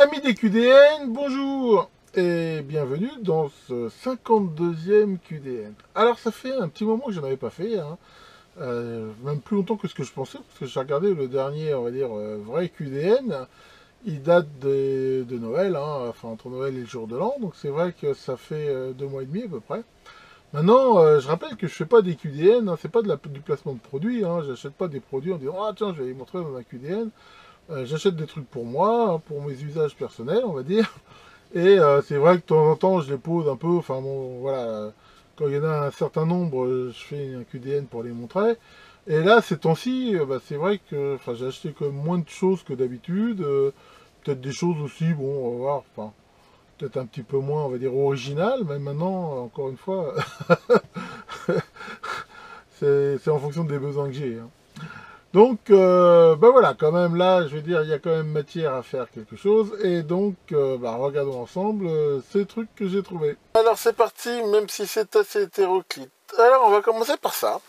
Amis des QDN, bonjour et bienvenue dans ce 52e QDN. Alors ça fait un petit moment que je n'en avais pas fait, hein. Même plus longtemps que ce que je pensais, parce que j'ai regardé le dernier, on va dire, vrai QDN, il date de Noël, hein, enfin entre Noël et le jour de l'an, donc c'est vrai que ça fait 2 mois et demi à peu près. Maintenant, je rappelle que je fais pas des QDN, hein, c'est pas du placement de produits, hein, j'achète pas des produits en disant ah tiens je vais les montrer dans un QDN. J'achète des trucs pour moi, hein, pour mes usages personnels, on va dire. Et c'est vrai que de temps en temps, je les pose un peu. Enfin bon, voilà. Quand il y en a un certain nombre, je fais un QDN pour les montrer. Et là, ces temps-ci, bah, c'est vrai que enfin, j'ai acheté quand même moins de choses que d'habitude. Peut-être des choses aussi, bon, on va voir. Enfin, peut-être un petit peu moins, on va dire, originales. Mais maintenant, encore une fois, c'est en fonction des besoins que j'ai, hein. Donc, bah voilà, quand même là, je vais dire, il y a quand même matière à faire quelque chose. Et donc, bah, regardons ensemble ces trucs que j'ai trouvés. Alors c'est parti, même si c'est assez hétéroclite. Alors on va commencer par ça.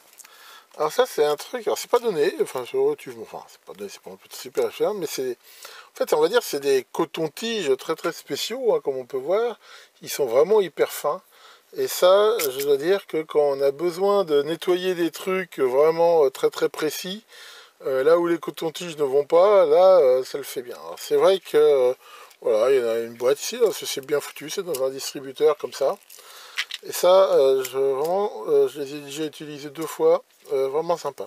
Alors ça c'est un truc, alors c'est pas donné, enfin c'est relativement, enfin c'est pas donné, c'est pas un peu super cher, mais c'est, en fait on va dire c'est des cotons-tiges très très spéciaux, hein, comme on peut voir. Ils sont vraiment hyper fins. Et ça, je dois dire que quand on a besoin de nettoyer des trucs vraiment très très précis, là où les cotons-tiges ne vont pas, là, ça le fait bien. C'est vrai que, voilà, il y en a une boîte ici, c'est bien foutu, c'est dans un distributeur comme ça. Et ça, je les ai déjà utilisés 2 fois, vraiment sympa.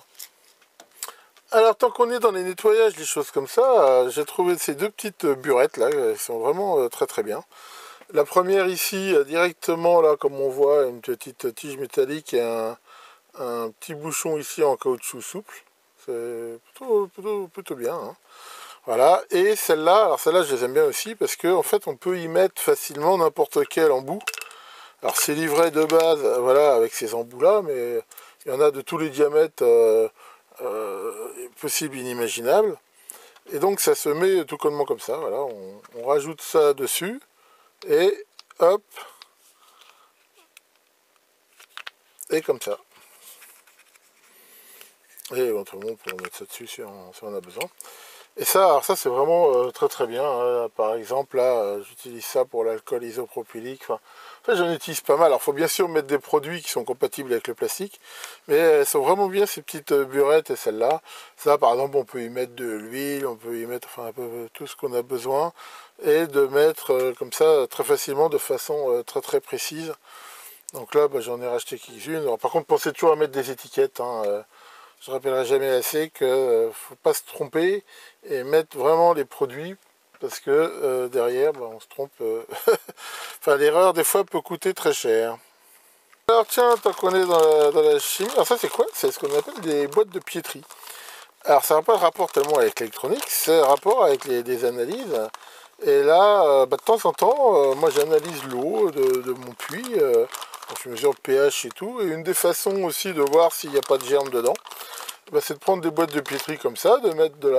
Alors, tant qu'on est dans les nettoyages, des choses comme ça, j'ai trouvé ces deux petites burettes là, elles sont vraiment très très bien. La première ici, directement là, comme on voit, une petite tige métallique et un petit bouchon ici en caoutchouc souple. C'est plutôt bien, hein. Voilà, et celle-là, alors celle-là je les aime bien aussi parce qu'en fait on peut y mettre facilement n'importe quel embout. Alors c'est livré de base, voilà, avec ces embouts-là, mais il y en a de tous les diamètres possibles, inimaginables. Et donc ça se met tout connement comme ça, voilà, on rajoute ça dessus, et hop, et comme ça. Et éventuellement on peut mettre ça dessus si on a besoin. Et ça, alors ça c'est vraiment très très bien, hein. Par exemple, là, j'utilise ça pour l'alcool isopropylique. Enfin, en fait, j'en utilise pas mal. Alors, il faut bien sûr mettre des produits qui sont compatibles avec le plastique, mais elles sont vraiment bien ces petites burettes et celles-là. Ça, par exemple, on peut y mettre de l'huile, on peut y mettre enfin un peu tout ce qu'on a besoin, et de mettre comme ça très facilement, de façon très très précise. Donc là, bah, j'en ai racheté quelques-unes. Alors, par contre, pensez toujours à mettre des étiquettes, hein. Je ne rappellerai jamais assez qu'il ne faut pas se tromper et mettre vraiment les produits parce que derrière, bah, on se trompe. Enfin, l'erreur, des fois, peut coûter très cher. Alors, tiens, tant qu'on est dans la chimie, alors ça, c'est quoi? C'est ce qu'on appelle des boîtes de piétrie. Alors, ça n'a pas de rapport tellement avec l'électronique, c'est un rapport avec des analyses. Et là, bah, de temps en temps, moi, j'analyse l'eau de mon puits. Je mesure le pH et tout. Et une des façons aussi de voir s'il n'y a pas de germes dedans, bah, c'est de prendre des boîtes de piétrie comme ça, de mettre de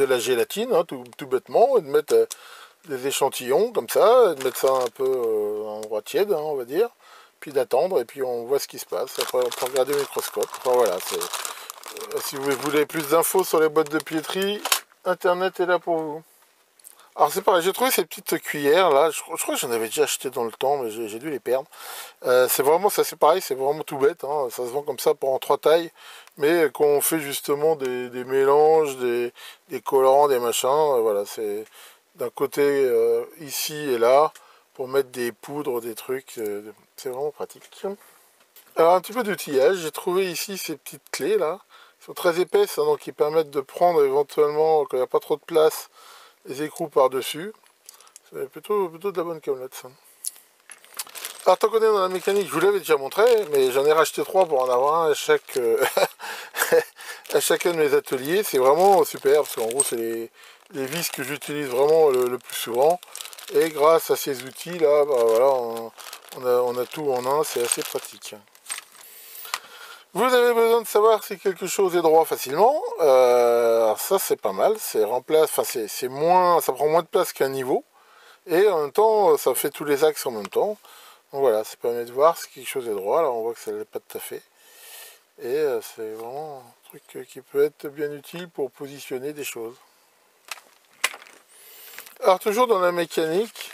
la gélatine, hein, tout bêtement, et de mettre des échantillons comme ça, et de mettre ça un peu en endroit tiède, hein, on va dire, puis d'attendre, et puis on voit ce qui se passe. Après, on peut regarder le microscope. Enfin voilà, si vous voulez plus d'infos sur les boîtes de piétrie, Internet est là pour vous. Alors c'est pareil, j'ai trouvé ces petites cuillères là, je crois que j'en avais déjà acheté dans le temps, mais j'ai dû les perdre. C'est vraiment, ça c'est pareil, c'est vraiment tout bête, hein. Ça se vend comme ça pour en 3 tailles, mais quand on fait justement des mélanges, des colorants, des machins, voilà, c'est d'un côté ici et là, pour mettre des poudres, des trucs, c'est vraiment pratique. Alors un petit peu d'outillage, j'ai trouvé ici ces petites clés là, elles sont très épaisses, hein, donc qui permettent de prendre éventuellement, quand il n'y a pas trop de place, les écrous par-dessus. C'est plutôt de la bonne camelote ça. Alors tant qu'on est dans la mécanique, je vous l'avais déjà montré, mais j'en ai racheté 3 pour en avoir un à chaque à chacun de mes ateliers. C'est vraiment super, parce qu'en gros c'est les vis que j'utilise vraiment le plus souvent. Et grâce à ces outils là, bah, voilà, on a tout en un, c'est assez pratique. Vous avez besoin de savoir si quelque chose est droit facilement. Alors ça c'est pas mal, c'est moins, ça prend moins de place qu'un niveau. Et en même temps, ça fait tous les axes en même temps. Donc voilà, ça permet de voir si quelque chose est droit. Là, on voit que ça ne l'est pas tout à fait. Et c'est vraiment un truc qui peut être bien utile pour positionner des choses. Alors toujours dans la mécanique,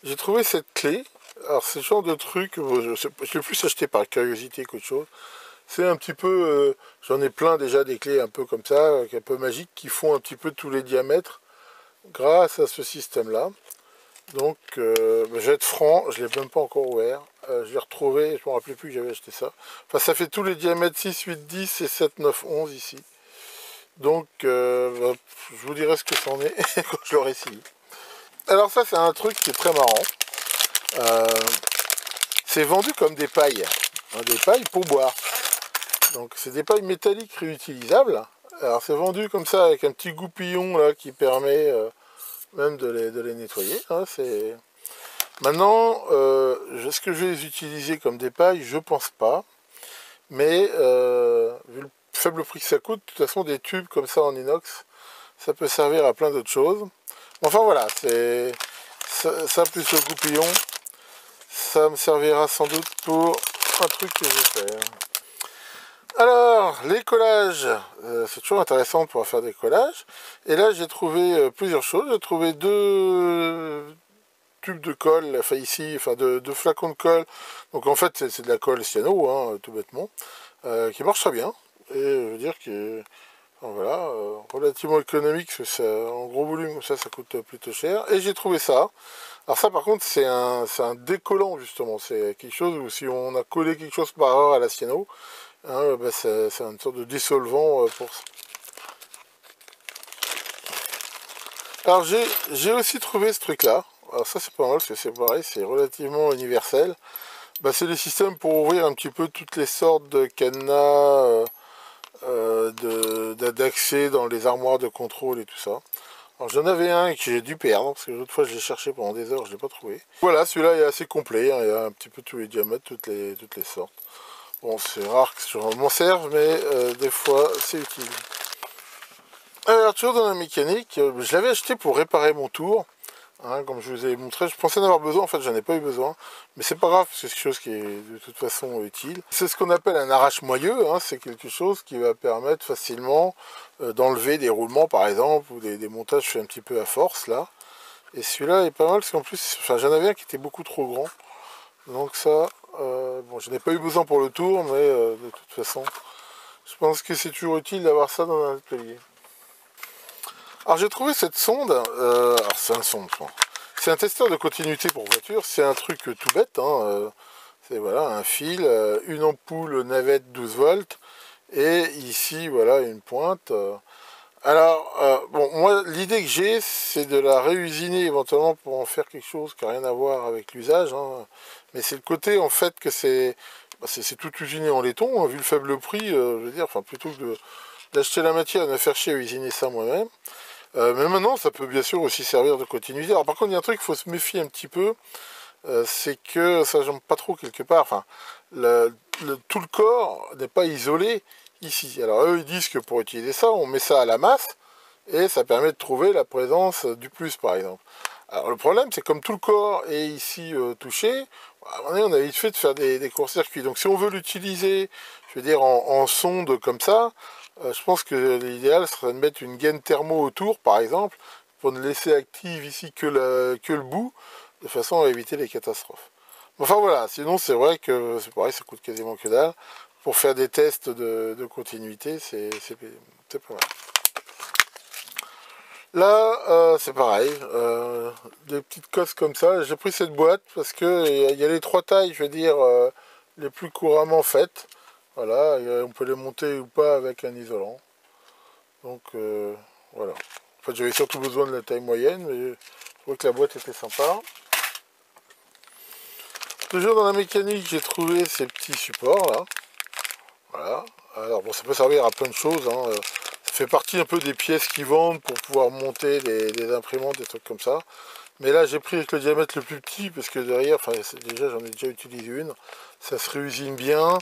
j'ai trouvé cette clé. Alors c'est le genre de truc, je l'ai plus acheté par curiosité qu'autre chose. C'est un petit peu, j'en ai plein déjà des clés un peu comme ça, un peu magiques, qui font un petit peu tous les diamètres grâce à ce système-là. Donc je vais être franc, je ne l'ai même pas encore ouvert. Je l'ai retrouvé, je ne me rappelais plus que j'avais acheté ça. Enfin ça fait tous les diamètres 6, 8, 10 et 7, 9, 11 ici. Donc je vous dirai ce que c'en est quand je l'aurai essayé. Alors ça c'est un truc qui est très marrant. C'est vendu comme des pailles. Des pailles pour boire. Donc c'est des pailles métalliques réutilisables. Alors c'est vendu comme ça avec un petit goupillon là qui permet même de les nettoyer. Hein, maintenant, est-ce que je vais les utiliser comme des pailles? Je pense pas. Mais vu le faible prix que ça coûte, de toute façon des tubes comme ça en inox, ça peut servir à plein d'autres choses. Enfin voilà, c'est ça plus le goupillon, ça me servira sans doute pour un truc que je vais faire. Alors, les collages, c'est toujours intéressant de pouvoir faire des collages. Et là, j'ai trouvé plusieurs choses. J'ai trouvé deux tubes de colle, enfin ici, enfin deux flacons de colle. Donc en fait, c'est de la colle cyano, hein, tout bêtement, qui marche très bien. Et je veux dire que, enfin, voilà, relativement économique, parce que ça, en gros volume, ça coûte plutôt cher. Et j'ai trouvé ça. Alors ça, par contre, c'est un décollant, justement. C'est quelque chose où si on a collé quelque chose par erreur à la cyano, hein, bah c'est une sorte de dissolvant pour ça. Alors j'ai aussi trouvé ce truc là. Alors ça c'est pas mal parce que c'est pareil, c'est relativement universel. Bah, c'est les systèmes pour ouvrir un petit peu toutes les sortes de cadenas d'accès dans les armoires de contrôle et tout ça. Alors j'en avais un que j'ai dû perdre parce que l'autre fois je l'ai cherché pendant des heures, je l'ai pas trouvé. Voilà, celui-là est assez complet, hein, il y a un petit peu tous les diamètres, toutes les sortes. Bon, c'est rare que je m'en serve, mais des fois, c'est utile. Alors, toujours dans la mécanique, je l'avais acheté pour réparer mon tour. Hein, comme je vous ai montré, je pensais en avoir besoin, en fait, j'en ai pas eu besoin. Mais c'est pas grave, parce que c'est quelque chose qui est de toute façon utile. C'est ce qu'on appelle un arrache-moyeu. Hein, c'est quelque chose qui va permettre facilement d'enlever des roulements, par exemple, ou des montages faits un petit peu à force, là. Et celui-là est pas mal, parce qu'en plus, enfin, j'en avais un qui était beaucoup trop grand. Donc ça, bon, je n'ai pas eu besoin pour le tour, mais de toute façon, je pense que c'est toujours utile d'avoir ça dans un atelier. Alors j'ai trouvé cette sonde, alors c'est un sonde, c'est un testeur de continuité pour voiture, c'est un truc tout bête, hein, c'est voilà, un fil, une ampoule navette 12 volts, et ici voilà une pointe. Alors, bon, moi l'idée que j'ai, c'est de la réusiner éventuellement pour en faire quelque chose qui n'a rien à voir avec l'usage, hein. Mais c'est le côté en fait que c'est tout usiné en laiton, hein, vu le faible prix, je veux dire, enfin plutôt que d'acheter la matière et de me faire chier à usiner ça moi-même. Mais maintenant, ça peut bien sûr aussi servir de continuité. Alors par contre, il y a un truc qu'il faut se méfier un petit peu, c'est que ça jambe pas trop quelque part. Enfin, tout le corps n'est pas isolé ici. Alors eux, ils disent que pour utiliser ça, on met ça à la masse, et ça permet de trouver la présence du plus, par exemple. Alors le problème, c'est comme tout le corps est ici touché, à un moment donné, on a vite fait de faire des courts-circuits. Donc si on veut l'utiliser, je veux dire, en sonde comme ça, je pense que l'idéal serait de mettre une gaine thermo autour, par exemple, pour ne laisser active ici que le bout, de façon à éviter les catastrophes. Enfin voilà, sinon c'est vrai que c'est pareil, ça coûte quasiment que dalle. Pour faire des tests de continuité, c'est pas mal. Là, c'est pareil, des petites cosses comme ça. J'ai pris cette boîte parce que il y a les trois tailles, je veux dire, les plus couramment faites. Voilà, on peut les monter ou pas avec un isolant. Donc voilà. En fait, j'avais surtout besoin de la taille moyenne, mais je trouvais que la boîte était sympa. Toujours dans la mécanique, j'ai trouvé ces petits supports là. Voilà. Alors bon, ça peut servir à plein de choses, hein. Ça fait partie un peu des pièces qu'ils vendent pour pouvoir monter des imprimantes, des trucs comme ça. Mais là, j'ai pris avec le diamètre le plus petit parce que derrière, enfin déjà j'en ai déjà utilisé une. Ça se réusine bien.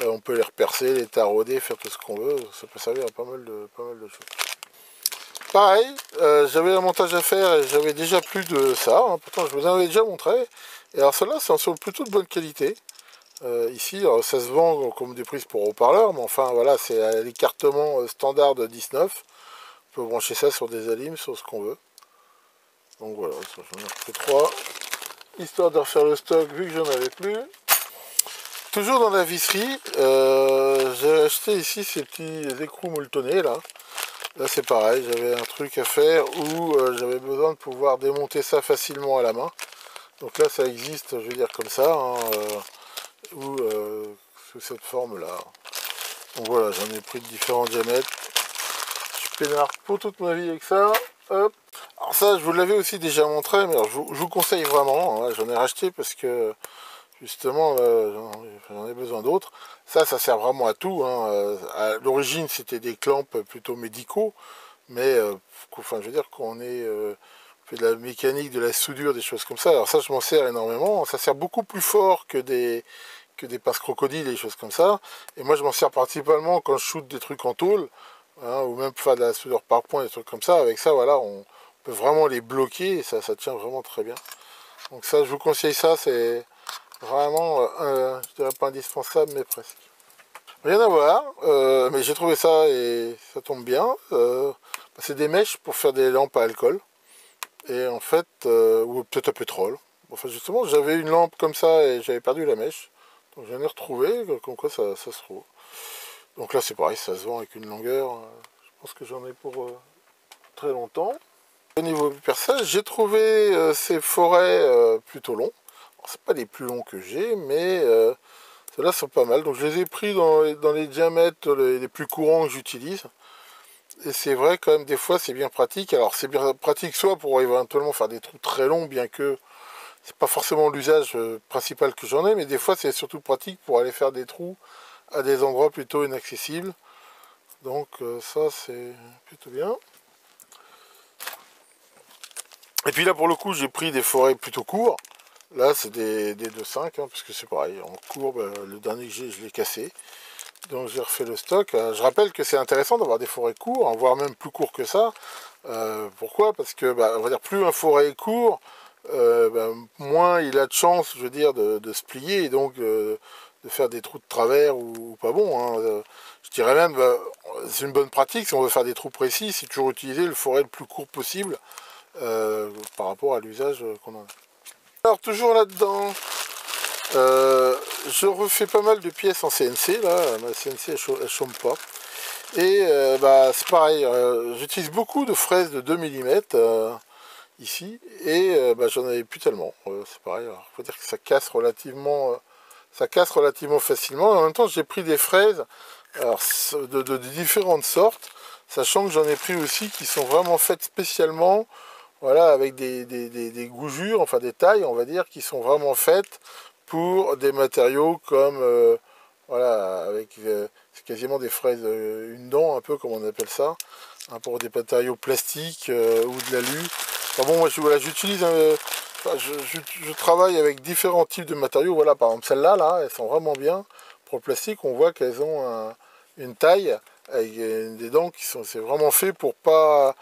On peut les repercer, les tarauder, faire tout ce qu'on veut. Ça peut servir à pas mal de choses. Pareil, j'avais un montage à faire et j'avais déjà plus de ça. Hein. Pourtant, je vous en avais déjà montré. Et alors celle-là, c'est en sol plutôt de bonne qualité. Ici, alors, ça se vend comme des prises pour haut-parleurs, mais enfin voilà, c'est l'écartement standard de 19. On peut brancher ça sur des alimes, sur ce qu'on veut. Donc voilà, j'en ai refait 3, histoire de refaire le stock vu que j'en avais plus. Toujours dans la visserie, j'ai acheté ici ces petits écrous molletonnés là. Là c'est pareil, j'avais un truc à faire où j'avais besoin de pouvoir démonter ça facilement à la main. Donc là ça existe, je veux dire comme ça, hein, ou sous cette forme là. Donc voilà, j'en ai pris de différents diamètres. Je peinarde pour toute ma vie avec ça. Hop. Alors ça je vous l'avais aussi déjà montré, mais alors, je vous conseille vraiment, hein, j'en ai racheté parce que justement, j'en ai besoin d'autres. Ça sert vraiment à tout. Hein. À l'origine, c'était des clamps plutôt médicaux, mais enfin, je veux dire qu'on fait de la mécanique, de la soudure, des choses comme ça. Alors ça, je m'en sers énormément. Ça sert beaucoup plus fort que des pinces crocodiles et des choses comme ça. Et moi, je m'en sers principalement quand je shoot des trucs en tôle, hein, ou même faire de la soudure par point, des trucs comme ça. Avec ça, voilà, on peut vraiment les bloquer et ça tient vraiment très bien. Donc ça, je vous conseille ça, c'est vraiment, je dirais pas indispensable, mais presque. Rien à voir, mais j'ai trouvé ça et ça tombe bien. C'est des mèches pour faire des lampes à alcool. Et en fait, ou peut-être à pétrole. Enfin, justement, j'avais une lampe comme ça et j'avais perdu la mèche. Donc j'en ai retrouvé, comme quoi ça se trouve. Donc là, c'est pareil, ça se vend avec une longueur. Je pense que j'en ai pour très longtemps. Au niveau personnel, j'ai trouvé ces forêts plutôt longs. C'est pas les plus longs que j'ai, mais ceux-là sont pas mal. Donc je les ai pris dans les diamètres les plus courants que j'utilise. Et c'est vrai quand même des fois c'est bien pratique. Alors c'est bien pratique soit pour éventuellement faire des trous très longs, bien que c'est pas forcément l'usage principal que j'en ai, mais des fois c'est surtout pratique pour aller faire des trous à des endroits plutôt inaccessibles. Donc ça c'est plutôt bien. Et puis là pour le coup j'ai pris des forêts plutôt courts. Là c'est des 2,5 hein, parce que c'est pareil, en courbe, le dernier que j'ai je l'ai cassé. Donc j'ai refait le stock. Je rappelle que c'est intéressant d'avoir des forêts courts, hein, voire même plus courts que ça. Pourquoi? Parce que on va dire plus un forêt est court, moins il a de chance, je veux dire, de se plier et donc de faire des trous de travers ou pas bon. Hein. Je dirais même, c'est une bonne pratique si on veut faire des trous précis, c'est toujours utiliser le forêt le plus court possible par rapport à l'usage qu'on en a. Alors toujours là-dedans, je refais pas mal de pièces en CNC, là, ma CNC elle chôme pas. Et c'est pareil, j'utilise beaucoup de fraises de 2 mm ici, et j'en avais plus tellement. C'est pareil, il faut dire que ça casse relativement facilement. Et en même temps, j'ai pris des fraises alors, de différentes sortes, sachant que j'en ai pris aussi qui sont vraiment faites spécialement, voilà, avec des gougures, enfin des tailles, on va dire, qui sont vraiment faites pour des matériaux comme, voilà, avec c'est quasiment des fraises une dent, un peu comme on appelle ça, hein, pour des matériaux plastiques ou de l'alu. Enfin bon, moi voilà, j'utilise, je travaille avec différents types de matériaux. Voilà, par exemple celles-là, là, elles sont vraiment bien. Pour le plastique, on voit qu'elles ont une taille avec des dents qui sont, c'est vraiment fait pour pas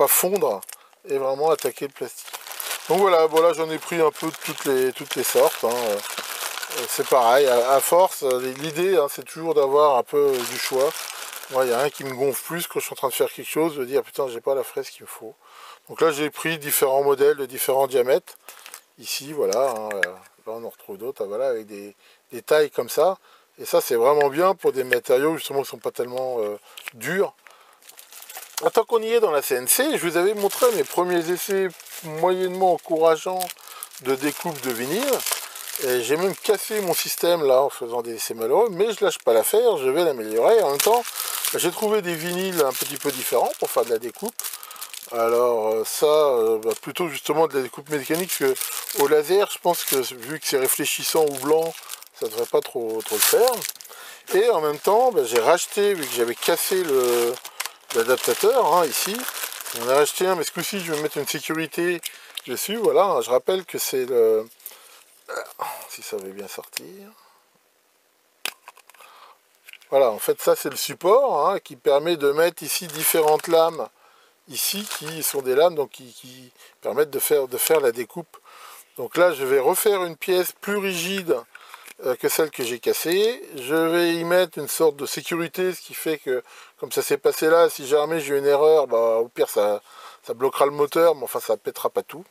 fondre et vraiment attaquer le plastique. Donc voilà, j'en ai pris un peu de toutes les sortes. Hein. C'est pareil, à force, l'idée hein, c'est toujours d'avoir un peu du choix. Moi, il y a rien qui me gonfle plus quand je suis en train de faire quelque chose, de dire putain, j'ai pas la fraise qu'il me faut. Donc là, j'ai pris différents modèles de différents diamètres. Ici, voilà, hein, là on en retrouve d'autres, voilà, avec des tailles comme ça. Et ça, c'est vraiment bien pour des matériaux justement qui ne sont pas tellement durs. Tant qu'on y est dans la CNC, je vous avais montré mes premiers essais moyennement encourageants de découpe de vinyle. Et j'ai même cassé mon système là en faisant des essais malheureux, mais je lâche pas l'affaire, je vais l'améliorer. En même temps, j'ai trouvé des vinyles un petit peu différents pour faire de la découpe. Alors plutôt justement de la découpe mécanique, parce que au laser, je pense que vu que c'est réfléchissant ou blanc, ça devrait pas trop le faire. Et en même temps, j'ai racheté, vu que j'avais cassé l'adaptateur hein, ici, j'en ai racheté un, mais ce coup-ci, je vais mettre une sécurité dessus. Voilà, je rappelle que c'est le... Si ça veut bien sortir. Voilà, en fait, ça c'est le support hein, qui permet de mettre ici différentes lames. Ici, qui sont des lames donc qui permettent de faire la découpe. Donc là, je vais refaire une pièce plus rigide que celle que j'ai cassée. Je vais y mettre une sorte de sécurité, ce qui fait que, comme ça s'est passé là, si jamais j'ai une erreur, au pire, ça ça bloquera le moteur, mais enfin ça pètera pas tout.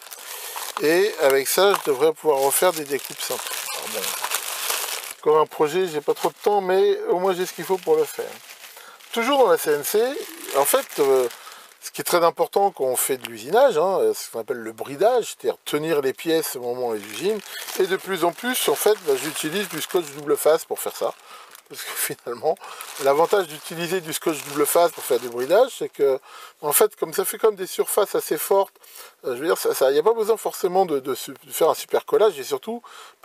Et avec ça, je devrais pouvoir refaire des découpes simples. Alors bon, encore un projet, j'ai pas trop de temps, mais au moins j'ai ce qu'il faut pour le faire. Toujours dans la CNC, en fait, ce qui est très important quand on fait de l'usinage, hein, ce qu'on appelle le bridage, c'est-à-dire tenir les pièces au moment où on les usine. Et de plus en plus, en fait, j'utilise du scotch double face pour faire ça. Parce que finalement, l'avantage d'utiliser du scotch double face pour faire du bridage, c'est que, en fait, comme ça fait comme des surfaces assez fortes, je veux dire, il n'y a pas besoin forcément de faire un super collage, et surtout,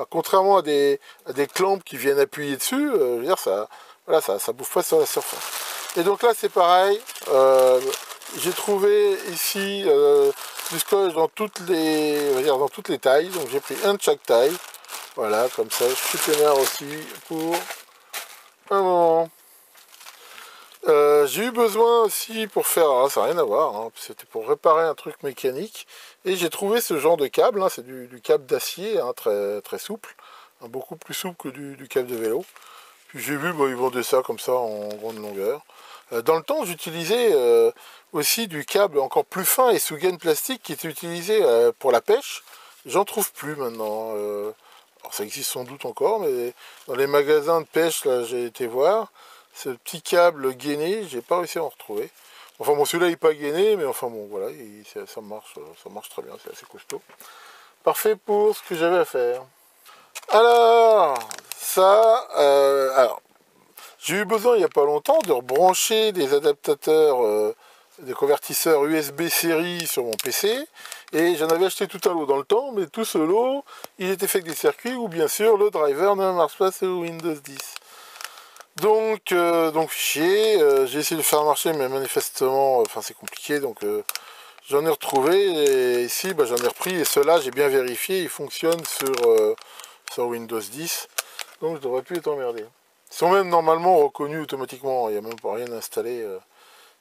contrairement à des clampes qui viennent appuyer dessus, je veux dire, voilà, ça bouffe pas sur la surface. Et donc là, c'est pareil, j'ai trouvé ici du scotch dans toutes les tailles, donc j'ai pris un de chaque taille, voilà, comme ça, je suis peinard aussi pour un moment. J'ai eu besoin aussi pour faire, alors là, ça n'a rien à voir, hein, c'était pour réparer un truc mécanique, et j'ai trouvé ce genre de câble, hein, c'est du câble d'acier, hein, très, très souple, hein, beaucoup plus souple que du câble de vélo. Puis j'ai vu, ils vendaient ça comme ça en grande longueur. Dans le temps, j'utilisais aussi du câble encore plus fin et sous gaine plastique qui était utilisé pour la pêche. J'en trouve plus maintenant. Alors ça existe sans doute encore, mais dans les magasins de pêche, là, j'ai été voir. Ce petit câble gainé, j'ai pas réussi à en retrouver. Enfin bon, celui-là il n'est pas gainé, mais enfin bon, voilà, ça marche très bien, c'est assez costaud. Parfait pour ce que j'avais à faire. Alors, j'ai eu besoin il n'y a pas longtemps de rebrancher des adaptateurs, des convertisseurs USB série sur mon PC, et j'en avais acheté tout un lot dans le temps, mais tout ce lot, il était fait avec des circuits où bien sûr le driver ne marche pas sur Windows 10. Donc fichier, j'ai essayé de faire marcher, mais manifestement, c'est compliqué, donc j'en ai retrouvé, et ici j'en ai repris, et ceux-là j'ai bien vérifié, ils fonctionnent sur Windows 10, donc je devrais plus être emmerdé. Ils sont même normalement reconnus automatiquement, il n'y a même pas rien installé,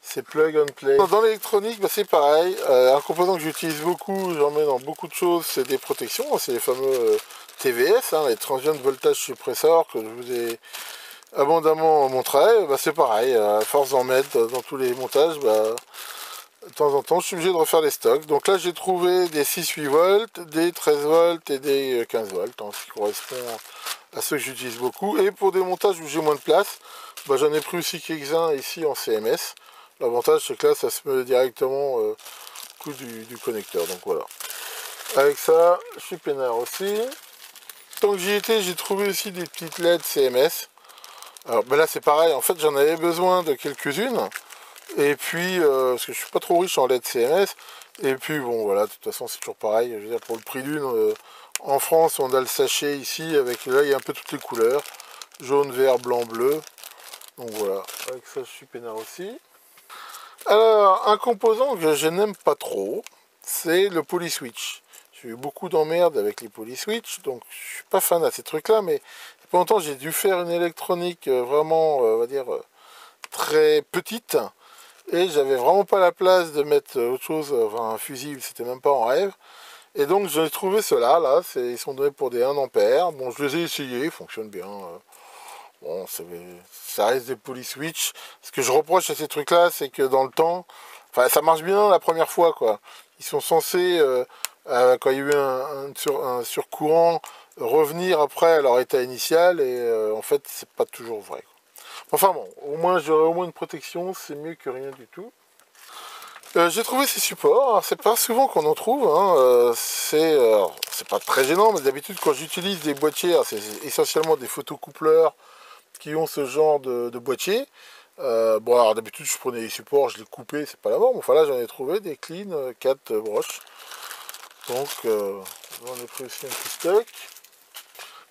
c'est plug and play. Dans l'électronique, c'est pareil, un composant que j'utilise beaucoup, j'en mets dans beaucoup de choses, c'est des protections, c'est les fameux TVS, hein, les Transient Voltage Suppressor, que je vous ai abondamment montré. C'est pareil, à force d'en mettre dans tous les montages, de temps en temps je suis obligé de refaire les stocks. Donc là j'ai trouvé des 6-8 volts, des 13 volts et des 15 volts, hein, ce qui correspond à ceux que j'utilise beaucoup. Et pour des montages où j'ai moins de place, j'en ai pris aussi quelques-uns ici en CMS. L'avantage c'est que là ça se met directement au coup du connecteur, donc voilà. Avec ça, je suis peinard aussi. Tant que j'y étais, j'ai trouvé aussi des petites LED CMS. Alors là c'est pareil, en fait j'en avais besoin de quelques-unes. Et puis, parce que je suis pas trop riche en LED CMS. Et puis bon voilà, de toute façon c'est toujours pareil. Je veux dire, pour le prix d'une, en France on a le sachet ici, avec là il y a un peu toutes les couleurs. Jaune, vert, blanc, bleu. Donc voilà, avec ça je suis peinard aussi. Alors, un composant que je n'aime pas trop, c'est le polyswitch. J'ai eu beaucoup d'emmerdes avec les polyswitch, donc je suis pas fan de ces trucs-là, mais pendant longtemps j'ai dû faire une électronique vraiment, on va dire, très petite, et j'avais vraiment pas la place de mettre autre chose, enfin un fusible, c'était même pas en rêve. Et donc j'ai trouvé ceux-là, là, ils sont donnés pour des 1 ampère. Bon, je les ai essayés, ils fonctionnent bien. Bon, ça reste des polyswitch. Ce que je reproche à ces trucs-là, c'est que dans le temps, ça marche bien la première fois, quoi. Ils sont censés, quand il y a eu un surcourant, revenir après à leur état initial, et en fait, c'est pas toujours vrai, quoi. Enfin bon, au moins j'aurai au moins une protection, c'est mieux que rien du tout. J'ai trouvé ces supports, c'est pas souvent qu'on en trouve, hein. C'est pas très gênant, mais d'habitude quand j'utilise des boîtiers, c'est essentiellement des photocoupleurs qui ont ce genre de boîtier. Bon alors d'habitude je prenais les supports, je les coupais, c'est pas la mort, mais enfin là j'en ai trouvé des clean 4 broches. Donc j'en ai pris aussi un petit stock.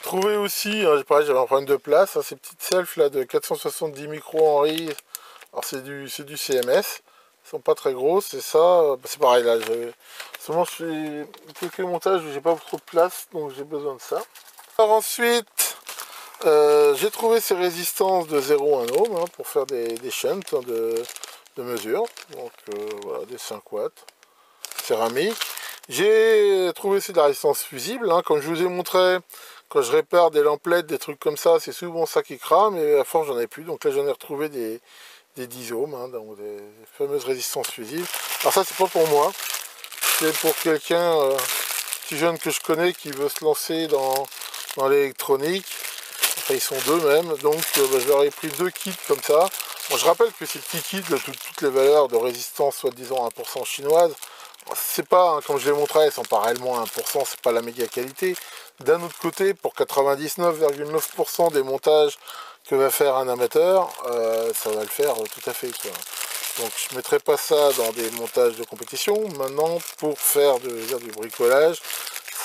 Trouvé aussi, pareil j'avais un problème de place, ces petites selfs là de 470 micro Henry, alors c'est du CMS. Ils sont pas très grosses, et ça, c'est pareil là, seulement je fais quelques montages où j'ai pas trop de place, donc j'ai besoin de ça. Alors ensuite, j'ai trouvé ces résistances de 0,1 ohm, hein, pour faire des shunts, hein, de mesure, donc voilà, des 5 watts, céramique. J'ai trouvé aussi de la résistance fusible, hein, comme je vous ai montré, quand je répare des lamplettes, des trucs comme ça, c'est souvent ça qui crame, et à force j'en ai plus, donc là j'en ai retrouvé des des 10 ohms, hein, donc des fameuses résistances fusibles. Alors ça c'est pas pour moi, c'est pour quelqu'un, petit jeune que je connais qui veut se lancer dans l'électronique. Enfin ils sont deux même, donc je leur ai pris 2 kits comme ça. Bon, je rappelle que ces petits kits de toutes les valeurs de résistance soi-disant 1% chinoises, c'est pas, hein, comme je l'ai montré, elles sont pas réellement 1%, c'est pas la méga qualité. D'un autre côté, pour 99,9% des montages que va faire un amateur, ça va le faire tout à fait, quoi. Donc je ne mettrai pas ça dans des montages de compétition. Maintenant, pour faire du bricolage,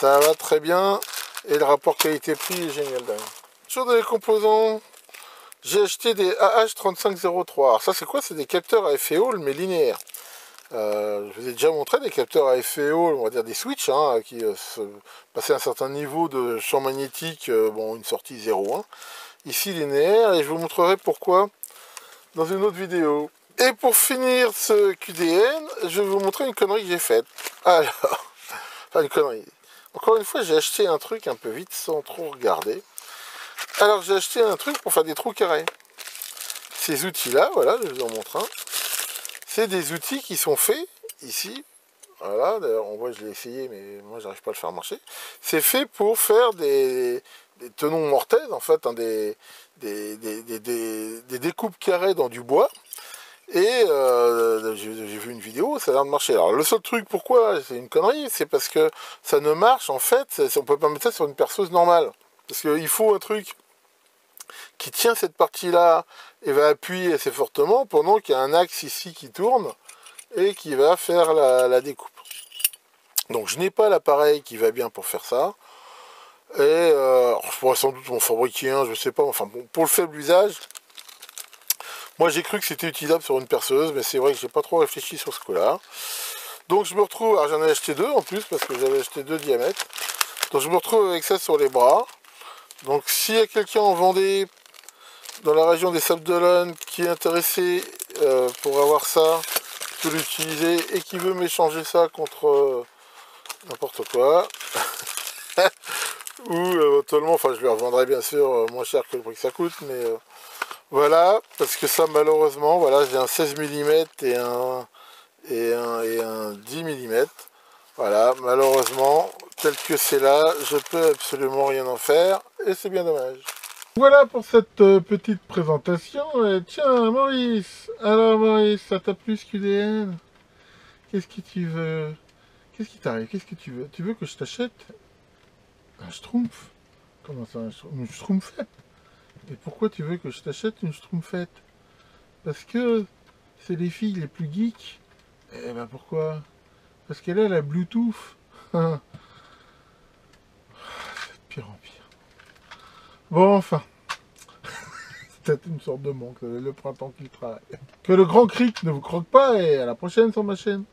ça va très bien. Et le rapport qualité-prix est génial. Sur des composants, j'ai acheté des AH3503. Alors ça c'est quoi? C'est des capteurs à effet Hall mais linéaires. Je vous ai déjà montré des capteurs à effet Hall, on va dire des switches, hein, qui passaient un certain niveau de champ magnétique, bon une sortie 0,1. Ici linéaire, et je vous montrerai pourquoi dans une autre vidéo. Et pour finir ce QDN, je vais vous montrer une connerie que j'ai faite. Alors, enfin une connerie. Encore une fois, j'ai acheté un truc un peu vite sans trop regarder. Alors j'ai acheté un truc pour faire des trous carrés. Ces outils-là, voilà, je vous en montre un. C'est des outils qui sont faits ici. Voilà, d'ailleurs on voit, je l'ai essayé, mais moi j'arrive pas à le faire marcher. C'est fait pour faire des tenons mortaises, en fait, hein, des découpes carrées dans du bois. Et j'ai vu une vidéo, ça a l'air de marcher. Alors le seul truc, pourquoi c'est une connerie, c'est parce que ça ne marche, en fait, on peut pas mettre ça sur une perceuse normale. Parce qu'il faut un truc qui tient cette partie-là et va appuyer assez fortement pendant qu'il y a un axe ici qui tourne et qui va faire la découpe. Donc je n'ai pas l'appareil qui va bien pour faire ça. Et je pourrais sans doute m'en fabriquer un, je sais pas, enfin bon, pour le faible usage, moi j'ai cru que c'était utilisable sur une perceuse, mais c'est vrai que j'ai pas trop réfléchi sur ce coup-là. Donc je me retrouve, alors j'en ai acheté 2 en plus, parce que j'avais acheté 2 diamètres. Donc je me retrouve avec ça sur les bras. Donc s'il y a quelqu'un en Vendée, dans la région des Sables d'Olonne, qui est intéressé pour avoir ça, peut l'utiliser, et qui veut m'échanger ça contre n'importe quoi, ou éventuellement, enfin je lui revendrai bien sûr moins cher que le prix que ça coûte, mais voilà, parce que ça malheureusement, voilà, j'ai un 16 mm et un 10 mm. Voilà, malheureusement, tel que c'est là, je peux absolument rien en faire, et c'est bien dommage. Voilà pour cette petite présentation. Et tiens, Maurice, alors Maurice, ça t'a plu ce QDN? Qu'est-ce que tu veux? Qu'est-ce qui t'arrive? Qu'est-ce que tu veux? Tu veux que je t'achète un Schtroumpf? Comment ça, une Schtroumpfette? Et pourquoi tu veux que je t'achète une Schtroumpfette? Parce que c'est les filles les plus geeks. Eh ben pourquoi? Parce qu'elle a la Bluetooth. De pire en pire. Bon, enfin. C'est peut-être une sorte de manque, le printemps qu'il travaille. Que le grand cric ne vous croque pas, et à la prochaine sur ma chaîne.